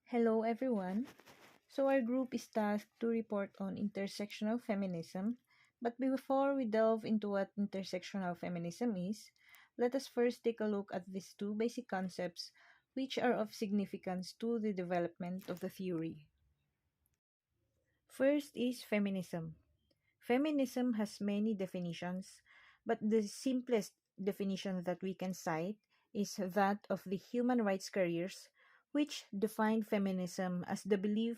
Hello everyone. So our group is tasked to report on intersectional feminism, but before we delve into what intersectional feminism is, let us first take a look at these two basic concepts which are of significance to the development of the theory. First is feminism. Feminism has many definitions, but the simplest definition that we can cite is that of the human rights careers, which define feminism as the belief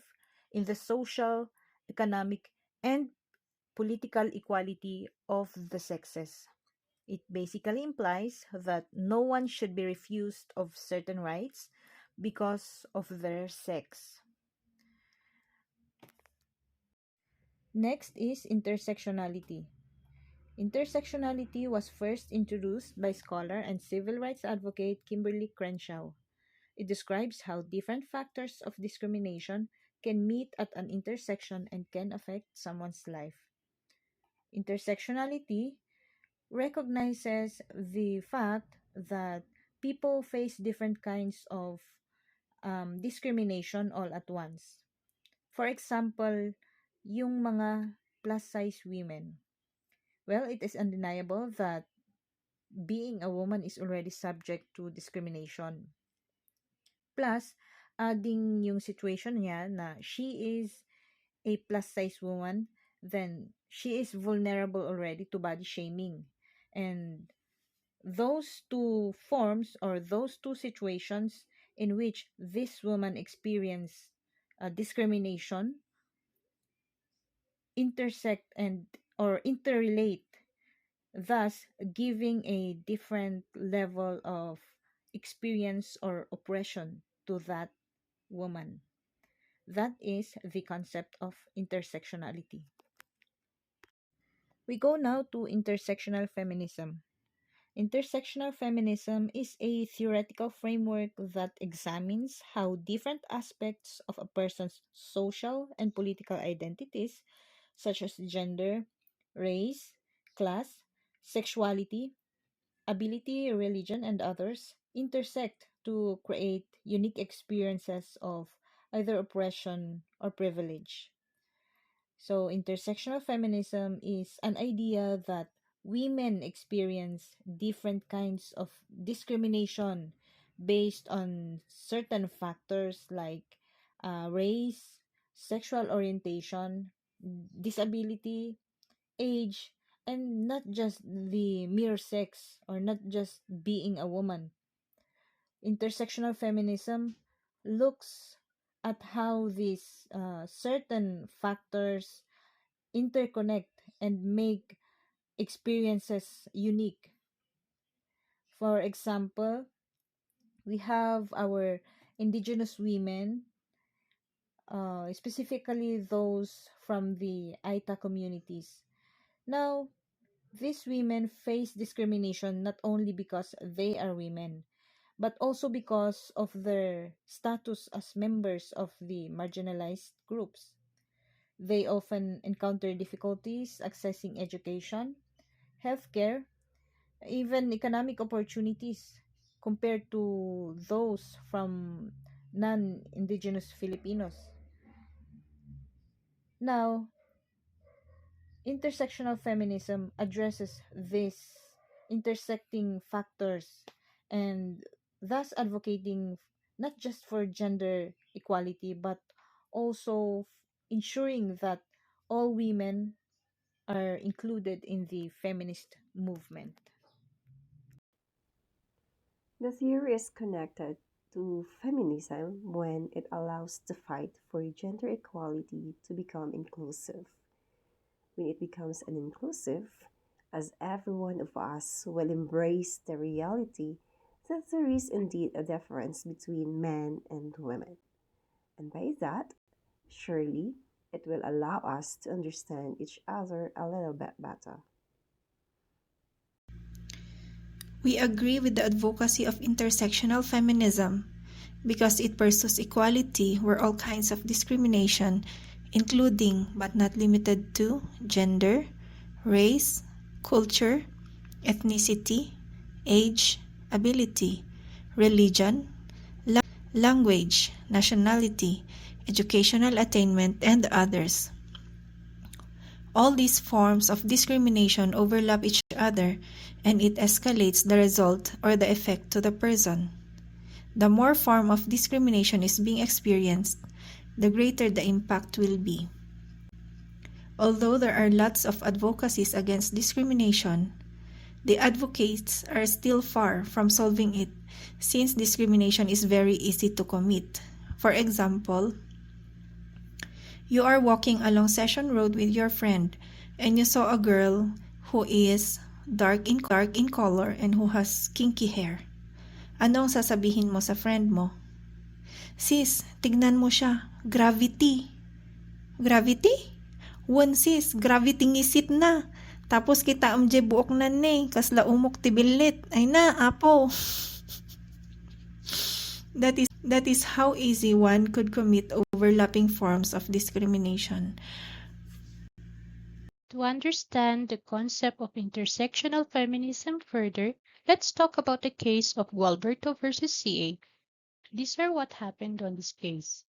in the social, economic, and political equality of the sexes. It basically implies that no one should be refused of certain rights because of their sex. Next is intersectionality. Intersectionality was first introduced by scholar and civil rights advocate Kimberly Crenshaw. It describes how different factors of discrimination can meet at an intersection and can affect someone's life. Intersectionality recognizes the fact that people face different kinds of discrimination all at once. For example, yung mga plus-size women. Well, it is undeniable that being a woman is already subject to discrimination. Plus, adding yung situation niya na she is a plus-size woman, then she is vulnerable already to body shaming. And those two forms or those two situations in which this woman experienced discrimination intersect and or interrelate, thus giving a different level of experience or oppression to that woman. That is the concept of intersectionality. We go now to intersectional feminism. Intersectional feminism is a theoretical framework that examines how different aspects of a person's social and political identities, such as gender, race, class, sexuality, ability, religion, and others, intersect to create unique experiences of either oppression or privilege. So, intersectional feminism is an idea that women experience different kinds of discrimination based on certain factors like race, sexual orientation, disability, age, and not just the mere sex or not just being a woman. Intersectional feminism looks at how these certain factors interconnect and make experiences unique. For example, we have our indigenous women, specifically those from the Aita communities. Now, these women face discrimination not only because they are women, but also because of their status as members of the marginalized groups. They often encounter difficulties accessing education, healthcare, even economic opportunities compared to those from non-indigenous Filipinos. Now, intersectional feminism addresses these intersecting factors and thus advocating not just for gender equality but also ensuring that all women are included in the feminist movement. The theory is connected to feminism when it allows the fight for gender equality to become inclusive. When it becomes an inclusive, as every one of us will embrace the reality that there is indeed a difference between men and women. And by that, surely it will allow us to understand each other a little bit better. We agree with the advocacy of intersectional feminism because it pursues equality where all kinds of discrimination, including but not limited to gender, race, culture, ethnicity, age, ability, religion, language, nationality, educational attainment, and others. All these forms of discrimination overlap each other, and it escalates the result or the effect to the person. The more form of discrimination is being experienced, the greater the impact will be. Although there are lots of advocacies against discrimination, the advocates are still far from solving it since discrimination is very easy to commit. For example, you are walking along Session Road with your friend and you saw a girl who is dark in color and who has kinky hair. Anong sasabihin mo sa friend mo? Sis, tignan mo siya. Gravity. Gravity? Wan sis, gravity ngisit na. Tapos kita amje buok na ne, kasla umok tibilit. Ay na, apo. That is how easy one could commit overlapping forms of discrimination. To understand the concept of intersectional feminism further, let's talk about the case of Gualberto versus CA. These are what happened on this case.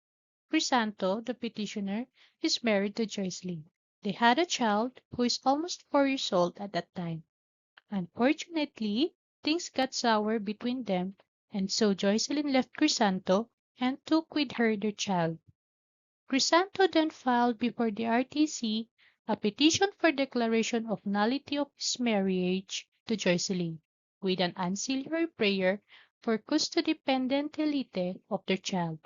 Crisanto, the petitioner, is married to Joycelyn. They had a child who is almost 4 years old at that time. Unfortunately, things got sour between them, and so Joycelyn left Crisanto and took with her their child. Crisanto then filed before the RTC a petition for declaration of nullity of his marriage to Joycelyn, with an ancillary prayer for custody pendente lite of their child.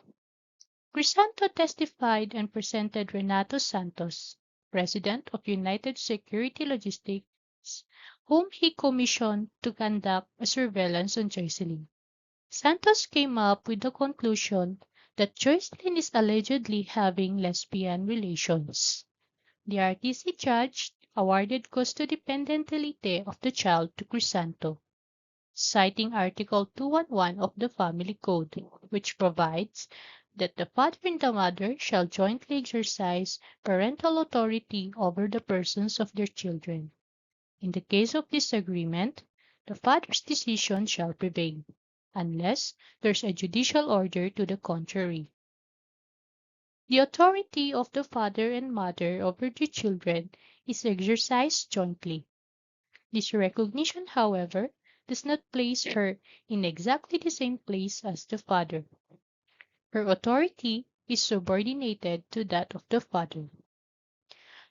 Crisanto testified and presented Renato Santos, president of United Security Logistics, whom he commissioned to conduct a surveillance on Joycelyn. Santos came up with the conclusion that Joycelyn is allegedly having lesbian relations. The RTC judge awarded custody pendente lite of the child to Crisanto, citing Article 211 of the Family Code, which provides that the father and the mother shall jointly exercise parental authority over the persons of their children. In the case of disagreement, the father's decision shall prevail, unless there's a judicial order to the contrary. The authority of the father and mother over their children is exercised jointly. This recognition, however, does not place her in exactly the same place as the father. Her authority is subordinated to that of the father.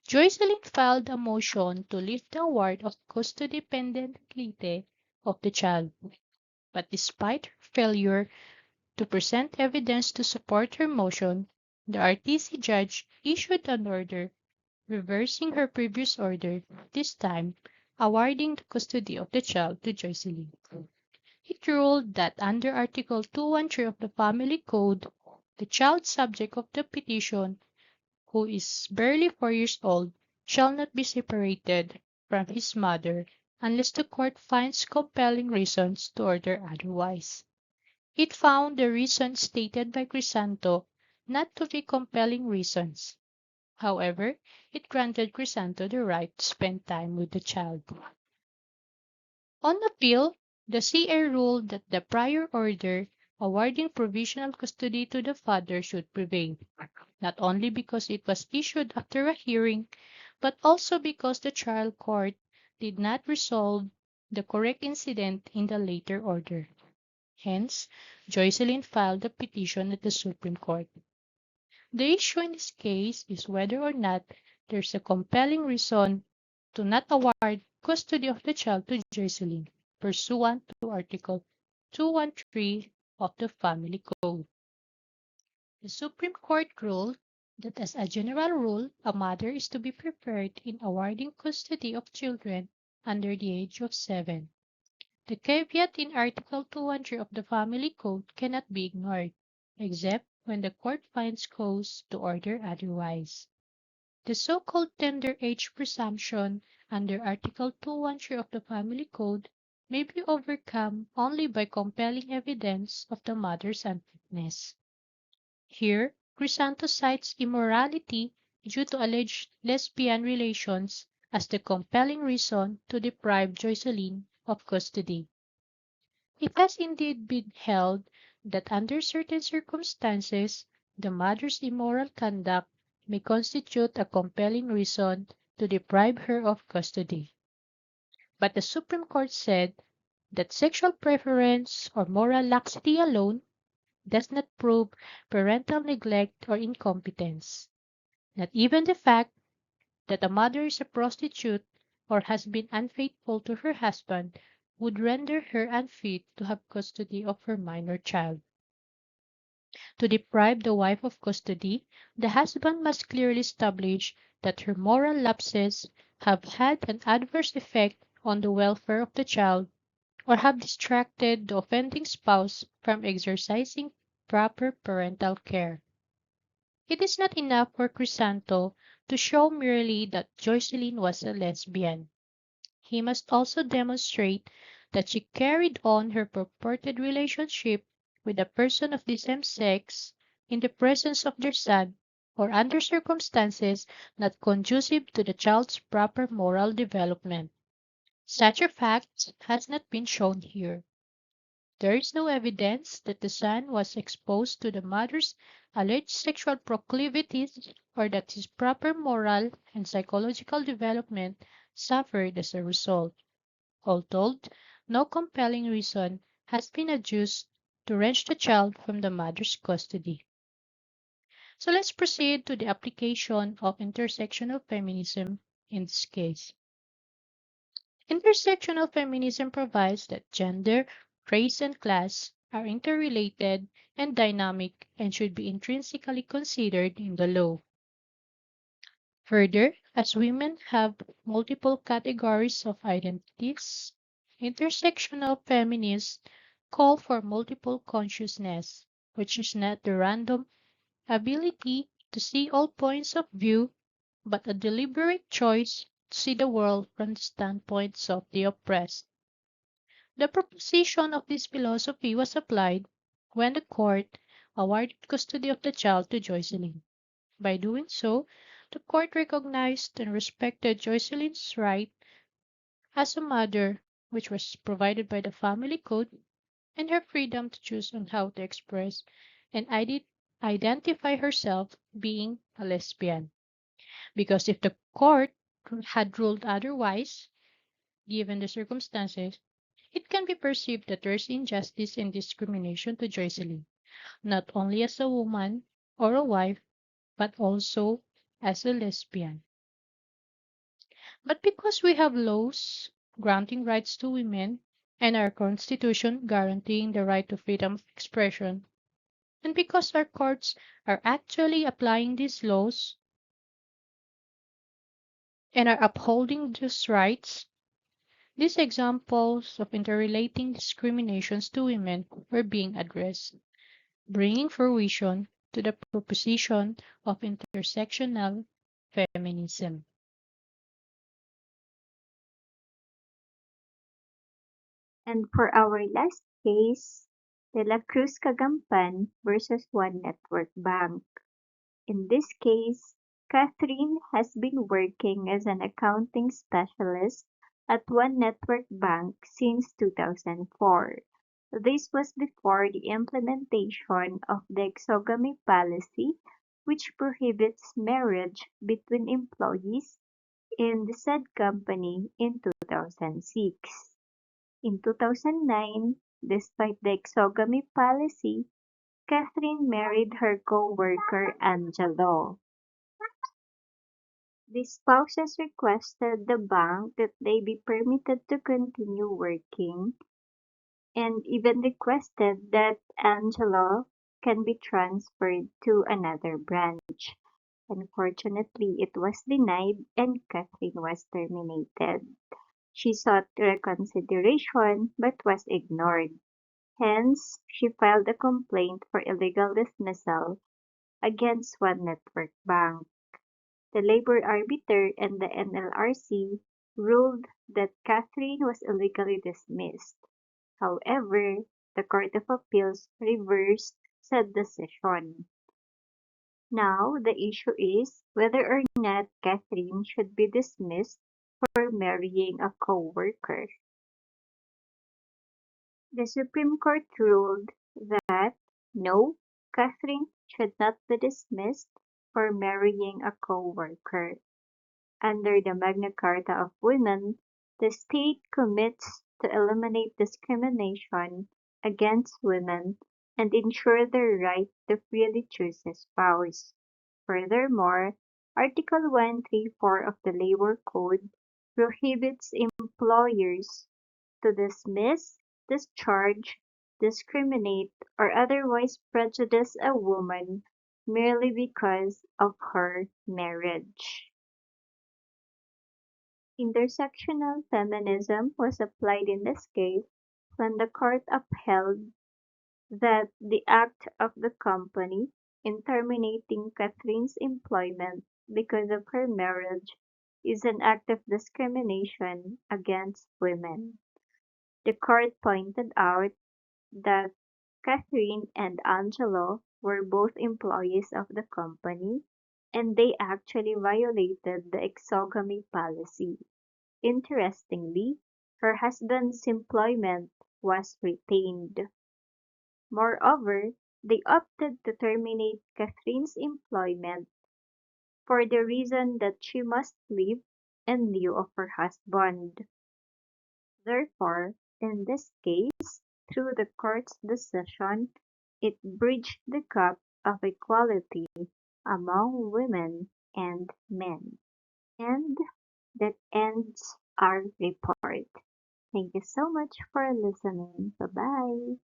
Joycelyn filed a motion to lift the award of custody pendente lite of the child, but despite her failure to present evidence to support her motion, the RTC judge issued an order reversing her previous order, this time awarding the custody of the child to Joycelyn. It ruled that under Article 213 of the Family Code, the child subject of the petition, who is barely 4 years old, shall not be separated from his mother unless the court finds compelling reasons to order otherwise. It found the reasons stated by Crisanto not to be compelling reasons. However, it granted Crisanto the right to spend time with the child. On appeal, the CA ruled that the prior order awarding provisional custody to the father should prevail, not only because it was issued after a hearing, but also because the trial court did not resolve the correct incident in the later order. Hence, Joycelyn filed a petition at the Supreme Court. The issue in this case is whether or not there's a compelling reason to not award custody of the child to Joycelyn, pursuant to Article 213 of the Family Code. The Supreme Court ruled that as a general rule, a mother is to be preferred in awarding custody of children under the age of 7. The caveat in Article 200 of the Family Code cannot be ignored, except when the court finds cause to order otherwise. The so-called tender age presumption under Article 213 of the Family Code may be overcome only by compelling evidence of the mother's unfitness. Here, Crisanto cites immorality due to alleged lesbian relations as the compelling reason to deprive Joycelyn of custody. It has indeed been held that under certain circumstances, the mother's immoral conduct may constitute a compelling reason to deprive her of custody. But the Supreme Court said that sexual preference or moral laxity alone does not prove parental neglect or incompetence. Not even the fact that a mother is a prostitute or has been unfaithful to her husband would render her unfit to have custody of her minor child. To deprive the wife of custody, the husband must clearly establish that her moral lapses have had an adverse effect on the welfare of the child or have distracted the offending spouse from exercising proper parental care. It is not enough for Crisanto to show merely that Joycelyn was a lesbian. He must also demonstrate that she carried on her purported relationship with a person of the same sex in the presence of their son or under circumstances not conducive to the child's proper moral development. Such a fact has not been shown here. There is no evidence that the son was exposed to the mother's alleged sexual proclivities or that his proper moral and psychological development suffered as a result. All told, no compelling reason has been adduced to wrench the child from the mother's custody. So let's proceed to the application of intersectional feminism in this case. Intersectional feminism provides that gender, race, and class are interrelated and dynamic and should be intrinsically considered in the law. Further, as women have multiple categories of identities, intersectional feminists call for multiple consciousness, which is not the random ability to see all points of view, but a deliberate choice to see the world from the standpoints of the oppressed. The proposition of this philosophy was applied when the court awarded custody of the child to Joycelyn. By doing so, the court recognized and respected Joycelyn's right as a mother, which was provided by the family code, and her freedom to choose on how to express and identify herself being a lesbian. Because if the court had ruled otherwise, given the circumstances, it can be perceived that there is injustice and discrimination to Joycelyn, not only as a woman or a wife, but also as a lesbian. But because we have laws granting rights to women and our Constitution guaranteeing the right to freedom of expression, and because our courts are actually applying these laws and are upholding these rights, these examples of interrelating discriminations to women were being addressed, bringing fruition to the proposition of intersectional feminism. And for our last case, De La Cruz Cagampan versus One Network Bank. In this case, Catherine has been working as an accounting specialist at One Network Bank since 2004. This was before the implementation of the exogamy policy, which prohibits marriage between employees in the said company in 2006. In 2009, despite the exogamy policy, Catherine married her co-worker Angelo. The spouses requested the bank that they be permitted to continue working and even requested that Angelo can be transferred to another branch. Unfortunately, it was denied and Catherine was terminated. She sought reconsideration but was ignored. Hence, she filed a complaint for illegal dismissal against One Network Bank. The labor arbiter and the NLRC ruled that Catherine was illegally dismissed. However, the Court of Appeals reversed said decision. Now, the issue is whether or not Catherine should be dismissed for marrying a co-worker. The Supreme Court ruled that no, Catherine should not be dismissed for marrying a co-worker. Under the Magna Carta of Women, the state commits to eliminate discrimination against women and ensure their right to freely choose a spouse. Furthermore, Article 134 of the Labor Code prohibits employers to dismiss, discharge, discriminate, or otherwise prejudice a woman merely because of her marriage. Intersectional feminism was applied in this case when the court upheld that the act of the company in terminating Catherine's employment because of her marriage is an act of discrimination against women. The court pointed out that Catherine and Angelo were both employees of the company and they actually violated the exogamy policy. Interestingly, her husband's employment was retained. Moreover, they opted to terminate Catherine's employment for the reason that she must leave in lieu of her husband. Therefore, in this case, through the court's decision, it bridged the gap of equality among women and men. And that ends our report. Thank you so much for listening. Bye bye.